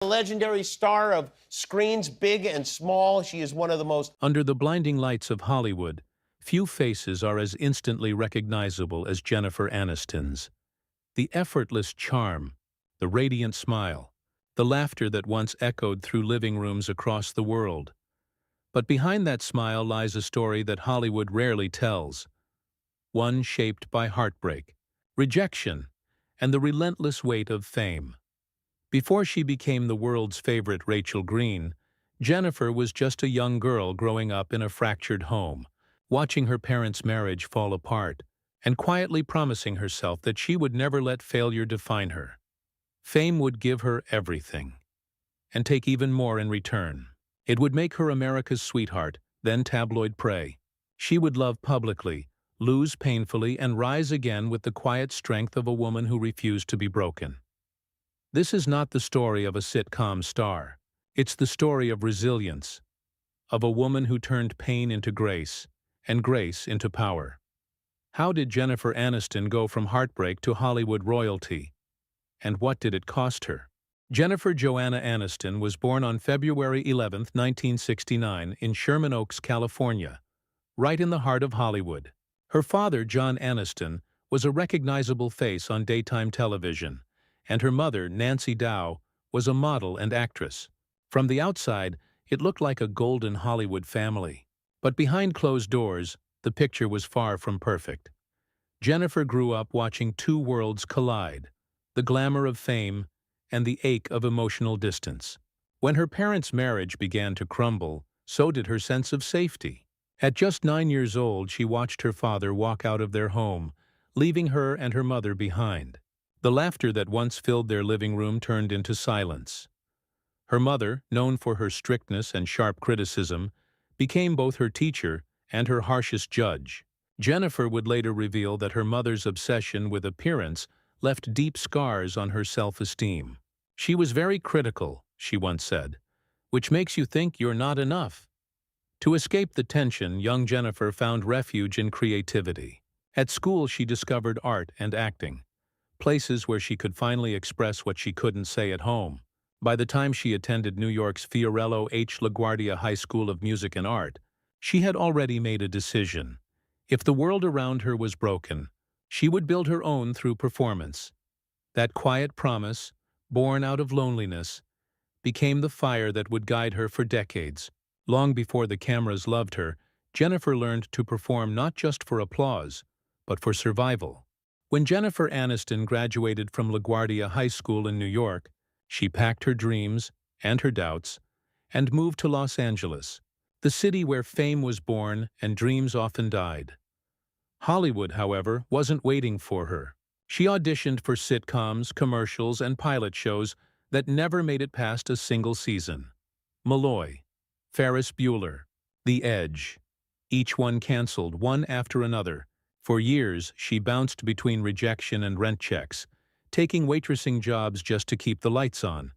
A legendary star of screens big and small, she is one of the most... Under the blinding lights of Hollywood, few faces are as instantly recognizable as Jennifer Aniston's. The effortless charm, the radiant smile, the laughter that once echoed through living rooms across the world. But behind that smile lies a story that Hollywood rarely tells, one shaped by heartbreak, rejection, and the relentless weight of fame. Before she became the world's favorite Rachel Green, Jennifer was just a young girl growing up in a fractured home, watching her parents' marriage fall apart, and quietly promising herself that she would never let failure define her. Fame would give her everything, and take even more in return. It would make her America's sweetheart, then tabloid prey. She would love publicly, lose painfully, and rise again with the quiet strength of a woman who refused to be broken. This is not the story of a sitcom star. It's the story of resilience, of a woman who turned pain into grace, and grace into power. How did Jennifer Aniston go from heartbreak to Hollywood royalty? And what did it cost her? Jennifer Joanna Aniston was born on February 11, 1969, in Sherman Oaks, California, right in the heart of Hollywood. Her father, John Aniston, was a recognizable face on daytime television, and her mother, Nancy Dow, was a model and actress. From the outside, it looked like a golden Hollywood family. But behind closed doors, the picture was far from perfect. Jennifer grew up watching two worlds collide, the glamour of fame and the ache of emotional distance. When her parents' marriage began to crumble, so did her sense of safety. At just 9 years old, she watched her father walk out of their home, leaving her and her mother behind. The laughter that once filled their living room turned into silence. Her mother, known for her strictness and sharp criticism, became both her teacher and her harshest judge. Jennifer would later reveal that her mother's obsession with appearance left deep scars on her self-esteem. "She was very critical," she once said, "which makes you think you're not enough." To escape the tension, young Jennifer found refuge in creativity. At school, she discovered art and acting, places where she could finally express what she couldn't say at home. By the time she attended New York's Fiorello H. LaGuardia High School of Music and Art, she had already made a decision. If the world around her was broken, she would build her own through performance. That quiet promise, born out of loneliness, became the fire that would guide her for decades. Long before the cameras loved her, Jennifer learned to perform not just for applause, but for survival. When Jennifer Aniston graduated from LaGuardia High School in New York, she packed her dreams and her doubts and moved to Los Angeles, the city where fame was born and dreams often died. Hollywood, however, wasn't waiting for her. She auditioned for sitcoms, commercials, and pilot shows that never made it past a single season. Malloy, Ferris Bueller, The Edge. Each one canceled, one after another. For years, she bounced between rejection and rent checks, taking waitressing jobs just to keep the lights on.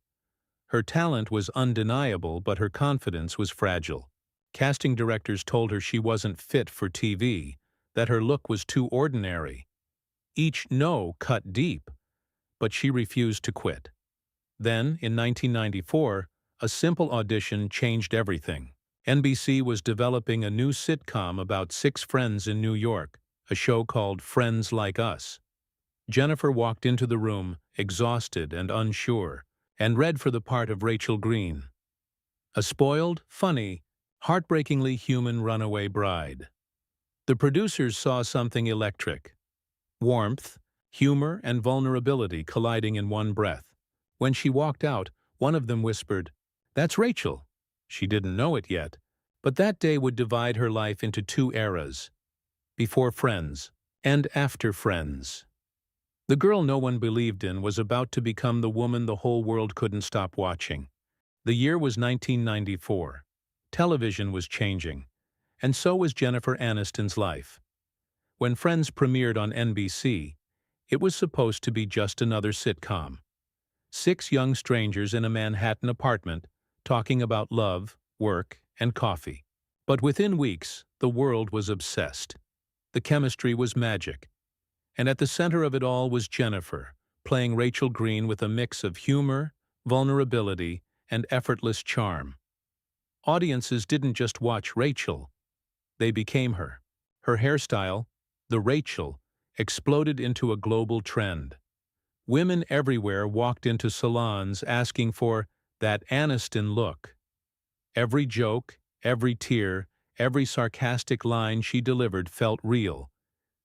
Her talent was undeniable, but her confidence was fragile. Casting directors told her she wasn't fit for TV, that her look was too ordinary. Each no cut deep, but she refused to quit. Then, in 1994, a simple audition changed everything. NBC was developing a new sitcom about 6 friends in New York, a show called Friends Like Us. Jennifer walked into the room, exhausted and unsure, and read for the part of Rachel Green, a spoiled, funny, heartbreakingly human runaway bride. The producers saw something electric. Warmth, humor, and vulnerability colliding in one breath. When she walked out, one of them whispered, "That's Rachel." She didn't know it yet, but that day would divide her life into 2 eras: before Friends and after Friends. The girl no one believed in was about to become the woman the whole world couldn't stop watching. The year was 1994. Television was changing, and so was Jennifer Aniston's life. When Friends premiered on NBC, it was supposed to be just another sitcom. 6 young strangers in a Manhattan apartment talking about love, work, and coffee. But within weeks, the world was obsessed. The chemistry was magic. And at the center of it all was Jennifer, playing Rachel Green with a mix of humor, vulnerability, and effortless charm. Audiences didn't just watch Rachel, they became her. Her hairstyle, the Rachel, exploded into a global trend. Women everywhere walked into salons asking for that Aniston look. Every joke, every tear, every sarcastic line she delivered felt real,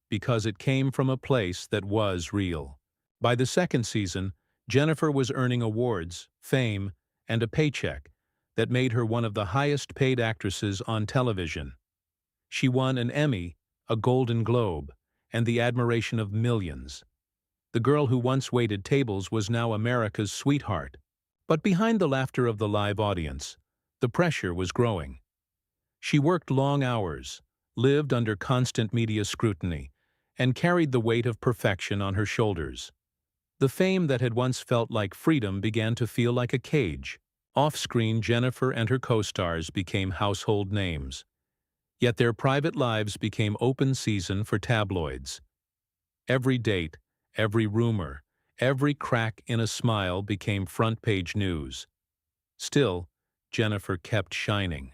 because it came from a place that was real. By the second season, Jennifer was earning awards, fame, and a paycheck that made her one of the highest-paid actresses on television. She won an Emmy, a Golden Globe, and the admiration of millions. The girl who once waited tables was now America's sweetheart. But behind the laughter of the live audience, the pressure was growing. She worked long hours, lived under constant media scrutiny, and carried the weight of perfection on her shoulders. The fame that had once felt like freedom began to feel like a cage. Off-screen, Jennifer and her co-stars became household names. Yet their private lives became open season for tabloids. Every date, every rumor, every crack in a smile became front-page news. Still, Jennifer kept shining.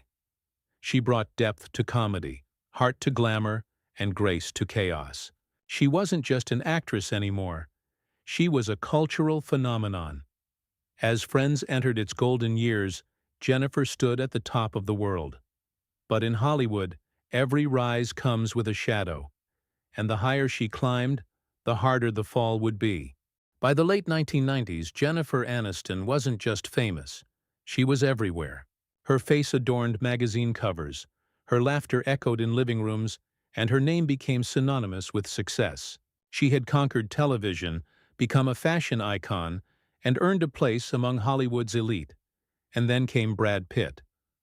She brought depth to comedy, heart to glamour, and grace to chaos. She wasn't just an actress anymore. She was a cultural phenomenon. As Friends entered its golden years, Jennifer stood at the top of the world. But in Hollywood, every rise comes with a shadow, and the higher she climbed, the harder the fall would be. By the late 1990s, Jennifer Aniston wasn't just famous. She was everywhere. Her face adorned magazine covers, her laughter echoed in living rooms, and her name became synonymous with success. She had conquered television, become a fashion icon, and earned a place among Hollywood's elite. And then came Brad Pitt,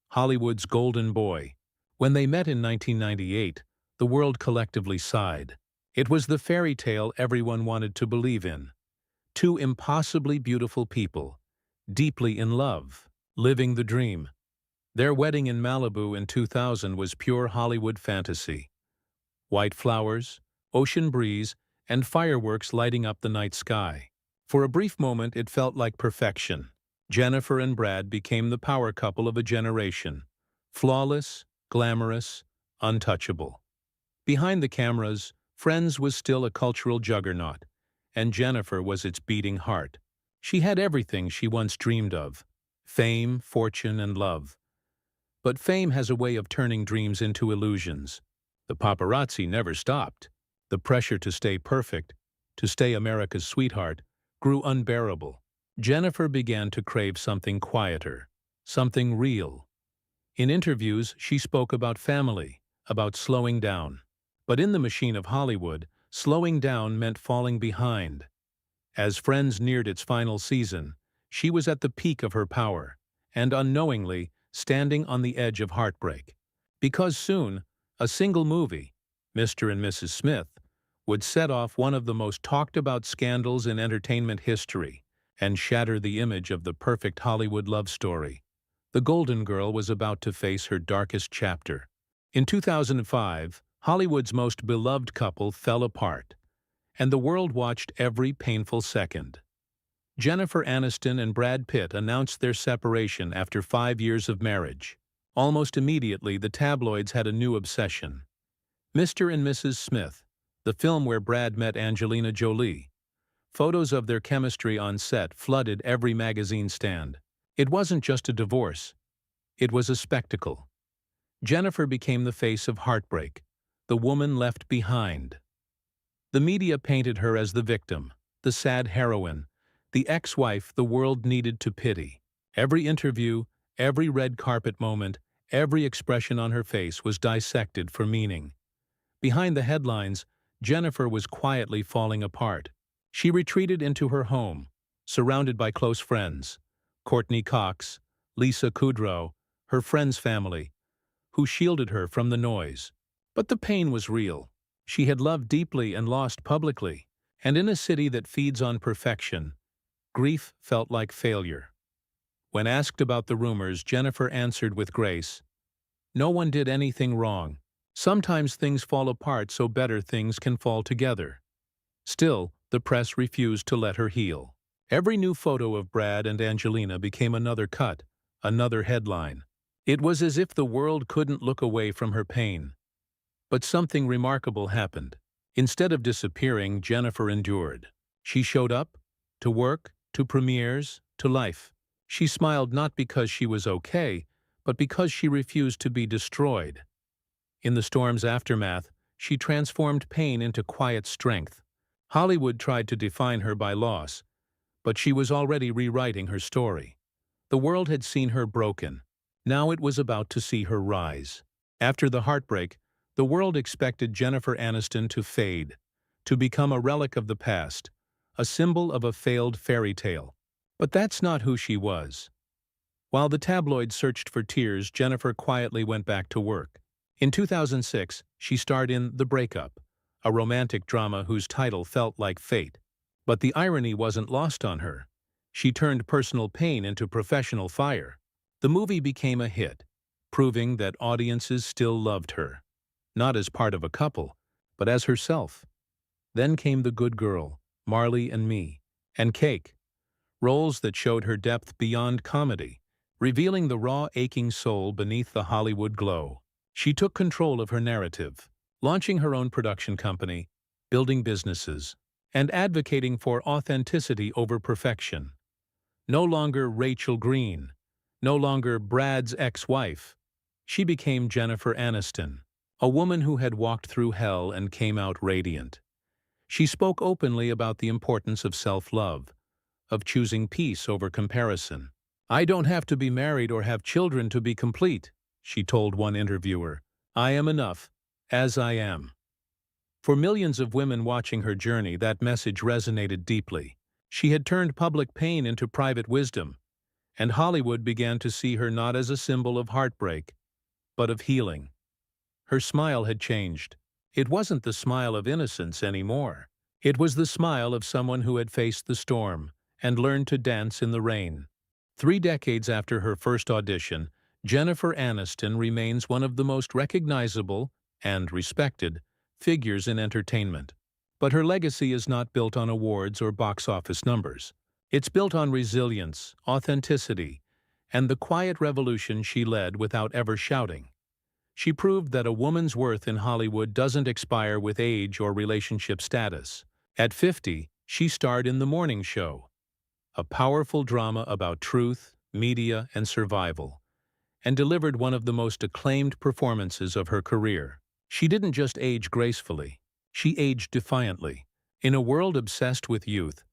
Hollywood's golden boy. When they met in 1998, the world collectively sighed. It was the fairy tale everyone wanted to believe in. Two impossibly beautiful people, deeply in love, living the dream. Their wedding in Malibu in 2000 was pure Hollywood fantasy. White flowers, ocean breeze, and fireworks lighting up the night sky. For a brief moment, it felt like perfection. Jennifer and Brad became the power couple of a generation. Flawless, glamorous, untouchable. Behind the cameras, Friends was still a cultural juggernaut, and Jennifer was its beating heart. She had everything she once dreamed of: fame, fortune, and love. But fame has a way of turning dreams into illusions. The paparazzi never stopped. The pressure to stay perfect, to stay America's sweetheart, grew unbearable. Jennifer began to crave something quieter, something real. In interviews, she spoke about family, about slowing down. But in the machine of Hollywood, slowing down meant falling behind. As Friends neared its final season, she was at the peak of her power, and unknowingly standing on the edge of heartbreak. Because soon, a single movie, Mr. and Mrs. Smith, would set off one of the most talked-about scandals in entertainment history and shatter the image of the perfect Hollywood love story. The Golden Girl was about to face her darkest chapter. In 2005, Hollywood's most beloved couple fell apart, and the world watched every painful second. Jennifer Aniston and Brad Pitt announced their separation after 5 years of marriage. Almost immediately, the tabloids had a new obsession. Mr. and Mrs. Smith, the film where Brad met Angelina Jolie. Photos of their chemistry on set flooded every magazine stand. It wasn't just a divorce. It was a spectacle. Jennifer became the face of heartbreak, the woman left behind. The media painted her as the victim, the sad heroine, the ex-wife the world needed to pity. Every interview, every red carpet moment, every expression on her face was dissected for meaning. Behind the headlines, Jennifer was quietly falling apart. She retreated into her home, surrounded by close friends, Courtney Cox, Lisa Kudrow, her friends' family, who shielded her from the noise. But the pain was real. She had loved deeply and lost publicly, and in a city that feeds on perfection, grief felt like failure. When asked about the rumors, Jennifer answered with grace, "No one did anything wrong. Sometimes things fall apart so better things can fall together." Still, the press refused to let her heal. Every new photo of Brad and Angelina became another cut, another headline. It was as if the world couldn't look away from her pain. But something remarkable happened. Instead of disappearing, Jennifer endured. She showed up, to work, to premieres, to life. She smiled not because she was okay, but because she refused to be destroyed. In the storm's aftermath, she transformed pain into quiet strength. Hollywood tried to define her by loss, but she was already rewriting her story. The world had seen her broken. Now it was about to see her rise. After the heartbreak, the world expected Jennifer Aniston to fade, to become a relic of the past, a symbol of a failed fairy tale. But that's not who she was. While the tabloids searched for tears, Jennifer quietly went back to work. In 2006, she starred in The Breakup, a romantic drama whose title felt like fate. But the irony wasn't lost on her. She turned personal pain into professional fire. The movie became a hit, proving that audiences still loved her. Not as part of a couple, but as herself. Then came The Good Girl, Marley and Me, and Cake, roles that showed her depth beyond comedy, revealing the raw, aching soul beneath the Hollywood glow. She took control of her narrative, launching her own production company, building businesses, and advocating for authenticity over perfection. No longer Rachel Green, no longer Brad's ex-wife. She became Jennifer Aniston, a woman who had walked through hell and came out radiant. She spoke openly about the importance of self-love, of choosing peace over comparison. "I don't have to be married or have children to be complete," she told one interviewer. "I am enough, as I am." For millions of women watching her journey, that message resonated deeply. She had turned public pain into private wisdom, and Hollywood began to see her not as a symbol of heartbreak, but of healing. Her smile had changed. It wasn't the smile of innocence anymore. It was the smile of someone who had faced the storm and learned to dance in the rain. 3 decades after her first audition, Jennifer Aniston remains one of the most recognizable and respected figures in entertainment. But her legacy is not built on awards or box office numbers. It's built on resilience, authenticity, and the quiet revolution she led without ever shouting. She proved that a woman's worth in Hollywood doesn't expire with age or relationship status. At 50, she starred in The Morning Show, a powerful drama about truth, media, and survival, and delivered one of the most acclaimed performances of her career. She didn't just age gracefully, she aged defiantly. In a world obsessed with youth,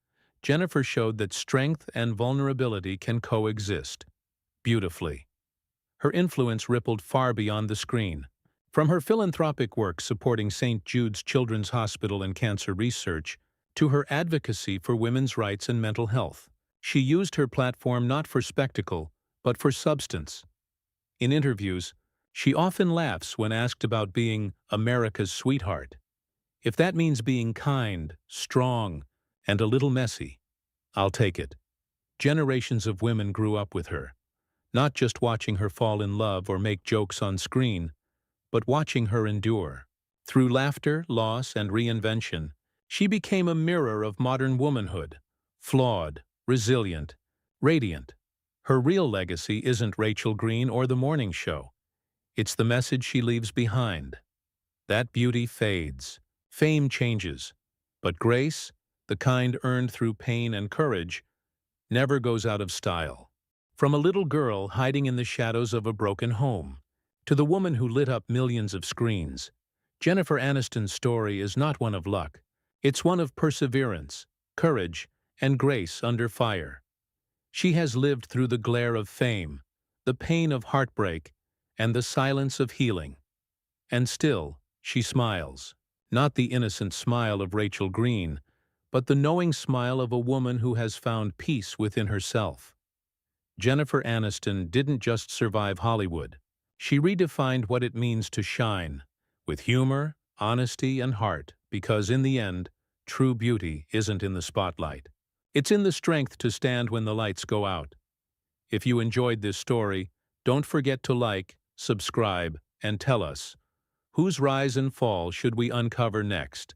Jennifer showed that strength and vulnerability can coexist beautifully. Her influence rippled far beyond the screen. From her philanthropic work supporting St. Jude's Children's Hospital and cancer research to her advocacy for women's rights and mental health, she used her platform not for spectacle, but for substance. In interviews, she often laughs when asked about being America's sweetheart. If that means being kind, strong, and a little messy, I'll take it. Generations of women grew up with her, not just watching her fall in love or make jokes on screen, but watching her endure. Through laughter, loss, and reinvention, she became a mirror of modern womanhood, flawed, resilient, radiant. Her real legacy isn't Rachel Green or The Morning Show. It's the message she leaves behind. That beauty fades, fame changes, but grace, the kind earned through pain and courage, never goes out of style. From a little girl hiding in the shadows of a broken home, to the woman who lit up millions of screens, Jennifer Aniston's story is not one of luck. It's one of perseverance, courage, and grace under fire. She has lived through the glare of fame, the pain of heartbreak, and the silence of healing. And still, she smiles. Not the innocent smile of Rachel Green, but the knowing smile of a woman who has found peace within herself. Jennifer Aniston didn't just survive Hollywood. She redefined what it means to shine, with humor, honesty, and heart, because in the end, true beauty isn't in the spotlight. It's in the strength to stand when the lights go out. If you enjoyed this story, don't forget to like, subscribe, and tell us, whose rise and fall should we uncover next?